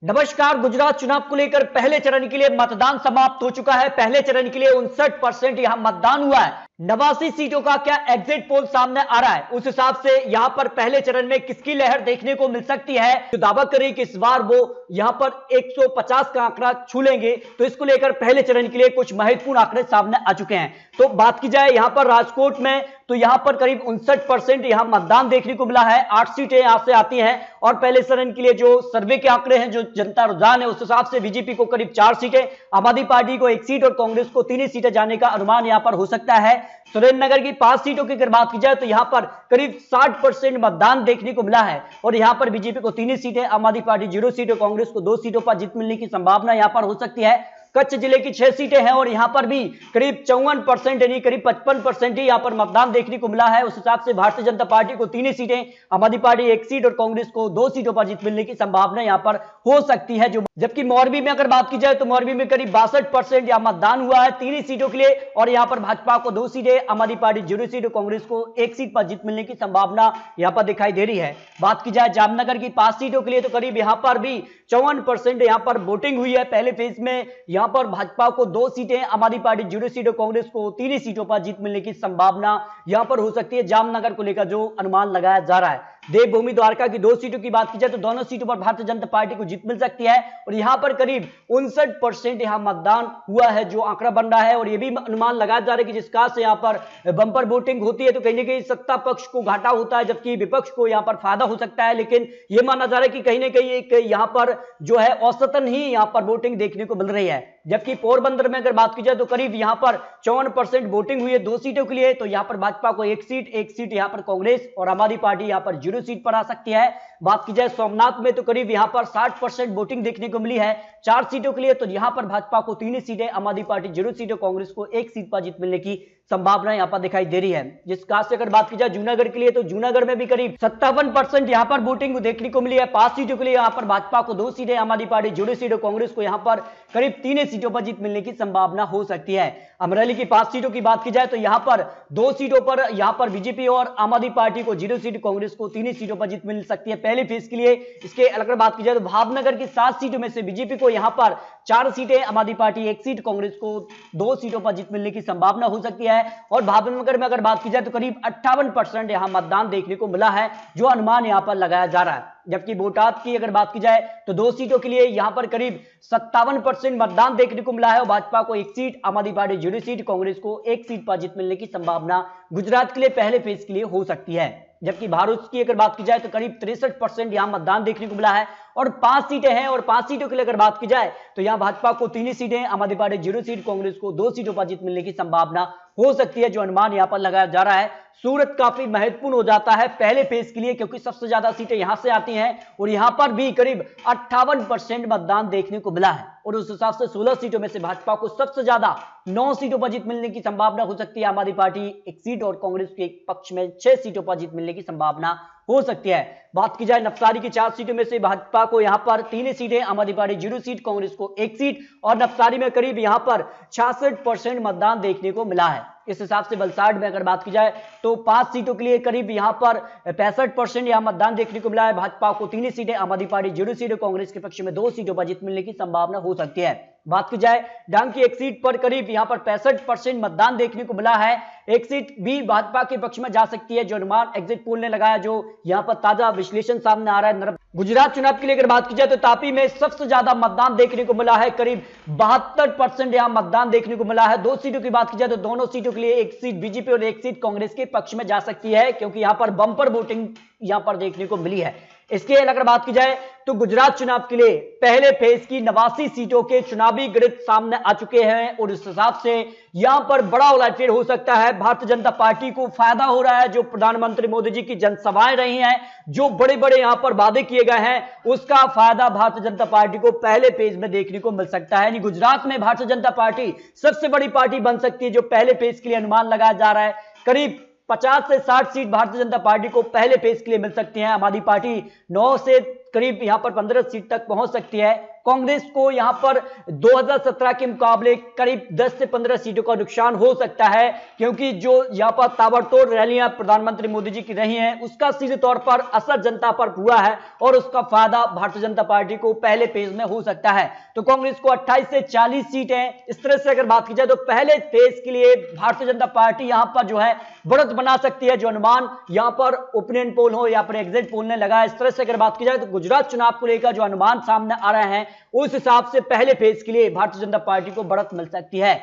नमस्कार। गुजरात चुनाव को लेकर पहले चरण के लिए मतदान समाप्त हो चुका है। पहले चरण के लिए 59% यहां मतदान हुआ है। 89 सीटों का क्या एग्जिट पोल सामने आ रहा है, उस हिसाब से यहां पर पहले चरण में किसकी लहर देखने को मिल सकती है। जो दावा करें कि इस बार वो यहां पर 150 का आंकड़ा छू लेंगे, तो इसको लेकर पहले चरण के लिए कुछ महत्वपूर्ण आंकड़े सामने आ चुके हैं। तो बात की जाए यहां पर राजकोट में, तो यहां पर करीब 59% यहां मतदान देखने को मिला है। 8 सीटें यहां से आती हैं और पहले चरण के लिए जो सर्वे के आंकड़े हैं, जो जनता रुझान है, उस हिसाब से बीजेपी को करीब 4 सीटें, आम आदमी पार्टी को 1 सीट और कांग्रेस को 3 सीटें जाने का अनुमान यहां पर हो सकता है। सुरेंद्रनगर की 5 सीटों की अगर बात की जाए तो यहां पर करीब 60% मतदान देखने को मिला है और यहां पर बीजेपी को 3 सीटें, आम आदमी पार्टी 0 सीट और कांग्रेस को 2 सीटों पर जीत मिलने की संभावना यहां पर हो सकती है। कच्छ जिले की 6 सीटें हैं और यहां पर भी करीब 54% यानी करीब 55% ही यहां पर मतदान देखने को मिला है। उस हिसाब से भारतीय जनता पार्टी को 3 सीटें, आम आदमी पार्टी 1 सीट और कांग्रेस को 2 सीटों पर जीत मिलने की संभावना यहां पर हो सकती है। जबकि मोरबी में अगर बात की जाए तो मोरबी में करीब 62% यहां मतदान हुआ है 3 सीटों के लिए और यहां पर भाजपा को 2 सीटें, आम आदमी पार्टी 0 सीट और कांग्रेस को 1 सीट पर जीत मिलने की संभावना यहां पर दिखाई दे रही है। बात की जाए जामनगर की 5 सीटों के लिए तो करीब यहां पर भी 54% यहां पर वोटिंग हुई है। पहले फेज में यहां पर भाजपा को 2 सीटें, आम आदमी पार्टी 0 सीट और कांग्रेस को 3 सीटों पर जीत मिलने की संभावना यहां पर हो सकती है। जामनगर को लेकर जो अनुमान लगाया जा रहा है, देवभूमि द्वारका की 2 सीटों की बात की जाए तो दोनों सीटों पर भारतीय जनता पार्टी को जीत मिल सकती है और यहां पर करीब 59% यहां मतदान हुआ है, जो आंकड़ा बन रहा है। और यह भी अनुमान लगाया जा रहा है कि जिस काज से यहां पर बंपर वोटिंग होती है तो कहीं ना कहीं सत्ता पक्ष को घाटा होता है, जबकि विपक्ष को यहां पर फायदा हो सकता है। लेकिन यह माना जा रहा है कि कहीं ना कहीं एक यहां पर जो है औसतन ही यहां पर वोटिंग देखने को मिल रही है। जबकि पोरबंदर में अगर बात की जाए तो करीब यहां पर 54% वोटिंग हुई है 2 सीटों के लिए, तो यहां पर भाजपा को 1 सीट यहां पर कांग्रेस और आम आदमी पार्टी यहां पर 0 सीट पर आ सकती है। बात की जाए सोमनाथ में तो करीब यहां पर 60% वोटिंग देखने को मिली है 4 सीटों के लिए, तो यहां पर भाजपा को 3 सीटें, आम आदमी पार्टी 0 सीट और कांग्रेस को 1 सीट पर जीत मिलने की संभावना यहां पर दिखाई दे रही है। जिस काज से अगर बात की जाए जूनागढ़ के लिए, तो जूनागढ़ में भी करीब 57% यहां पर वोटिंग देखने को मिली है। 5 सीटों के लिए यहां पर भाजपा को 2 सीटें, आम आदमी पार्टी 0 सीट और कांग्रेस को यहां पर करीब 3 सीटों पर जीत मिलने की संभावना हो सकती है। अमरेली की 5 सीटों की बात की जाए तो यहां पर 2 सीटों पर यहां पर बीजेपी और आम आदमी पार्टी को 0 सीट, कांग्रेस को 3 सीटों पर जीत मिल सकती है पहले फेज के लिए। इसके अगर बात की जाए तो भावनगर की 7 सीटों में से बीजेपी को यहां पर 4 सीटें, आम आदमी पार्टी 1 सीट, कांग्रेस को 2 सीटों पर जीत मिलने की संभावना हो सकती है। और भावनगर में अगर बात की जाए तो करीब 58% यहां मतदान देखने को मिला है, जो अनुमान यहां पर लगाया जा रहा है। जबकि बोटाद की अगर बात की जाए तो 2 सीटों के लिए यहां पर करीब 57% मतदान देखने को मिला है और भाजपा को 1 सीट, आम आदमी पार्टी 0 सीट, कांग्रेस को 1 सीट पर जीत मिलने की संभावना गुजरात के लिए पहले फेज के लिए हो सकती है। जबकि भारत की अगर बात की जाए तो करीब 63% यहां मतदान देखने को मिला है और 5 सीटें हैं और 5 सीटों के लिए अगर बात की जाए तो यहां भाजपा को 3 सीटें, आम आदमी पार्टी 0 सीट, कांग्रेस को 2 सीटों पर जीत मिलने की संभावना हो सकती है, जो अनुमान यहां पर लगाया जा रहा है। सूरत काफी महत्वपूर्ण हो जाता है पहले फेज के लिए, क्योंकि सबसे ज्यादा सीटें यहां से आती हैं और यहां पर भी करीब 58% मतदान देखने को मिला है और उस हिसाब से 16 सीटों में से भाजपा को सबसे ज्यादा 9 सीटों पर जीत मिलने की संभावना हो सकती है। आम आदमी पार्टी 1 सीट और कांग्रेस के पक्ष में 6 सीटों पर जीत मिलने की संभावना हो सकती है। बात की जाए नवसारी की 4 सीटों में से भाजपा को यहां पर 3 सीटें, आम आदमी पार्टी 0 सीट, कांग्रेस को 1 सीट और नवसारी में करीब यहां पर 66% मतदान देखने को मिला है। इस हिसाब से वलसाड में अगर बात की जाए तो 5 सीटों के लिए करीब यहां पर 65% यहां मतदान देखने को मिला है। भाजपा को 3 सीटें, आम आदमी पार्टी 0 सीट और कांग्रेस के पक्ष में 2 सीटों पर जीत मिलने की संभावना हो सकती है। बात की जाए डांग की 1 सीट पर करीब यहां पर 65% मतदान देखने को मिला है। 1 सीट भी भाजपा के पक्ष में जा सकती है, जो अनुमान एग्जिट पोल ने लगाया, जो यहां पर ताजा विश्लेषण सामने आ रहा है। गुजरात चुनाव के लिए अगर बात की जाए तो तापी में सबसे ज्यादा मतदान देखने को मिला है, करीब 72% यहां मतदान देखने को मिला है। 2 सीटों की बात की जाए तो दोनों सीटों के लिए 1 सीट बीजेपी और 1 सीट कांग्रेस के पक्ष में जा सकती है, क्योंकि यहां पर बंपर वोटिंग यहां पर देखने को मिली है। इसके अगर बात की जाए तो गुजरात चुनाव के लिए पहले फेज की 89 सीटों के चुनावी गणित सामने आ चुके हैं और इस हिसाब से यहां पर बड़ा उलटफेर हो सकता है। भारतीय जनता पार्टी को फायदा हो रहा है, जो प्रधानमंत्री मोदी जी की जनसभाएं रही हैं, जो बड़े बड़े यहां पर वादे किए गए हैं, उसका फायदा भारतीय जनता पार्टी को पहले फेज में देखने को मिल सकता है। यानी गुजरात में भारतीय जनता पार्टी सबसे बड़ी पार्टी बन सकती है, जो पहले फेज के लिए अनुमान लगाया जा रहा है। करीब 50 से 60 सीट भारतीय जनता पार्टी को पहले फेज के लिए मिल सकती हैं। आम आदमी पार्टी 9 से करीब यहां पर 15 सीट तक पहुंच सकती है। कांग्रेस को यहां पर 2017 के मुकाबले करीब 10 से 15 सीटों का नुकसान हो सकता है, क्योंकि जो यहां पर ताबड़तोड़ रैलियां प्रधानमंत्री मोदी जी की रही हैं उसका सीधे तौर पर असर जनता पर हुआ है और उसका फायदा भारतीय जनता पार्टी को पहले फेज में हो सकता है। तो कांग्रेस को 28 से 40 सीटें, इस तरह से अगर बात की जाए तो पहले फेज के लिए भारतीय जनता पार्टी यहां पर जो है बढ़त बना सकती है। जो अनुमान यहां पर ओपिनियन पोल हो या फिर एग्जिट पोल ने लगाया, इस तरह से अगर बात की जाए तो गुजरात चुनाव को लेकर जो अनुमान सामने आ रहे हैं उस हिसाब से पहले फेज के लिए भारतीय जनता पार्टी को बढ़त मिल सकती है।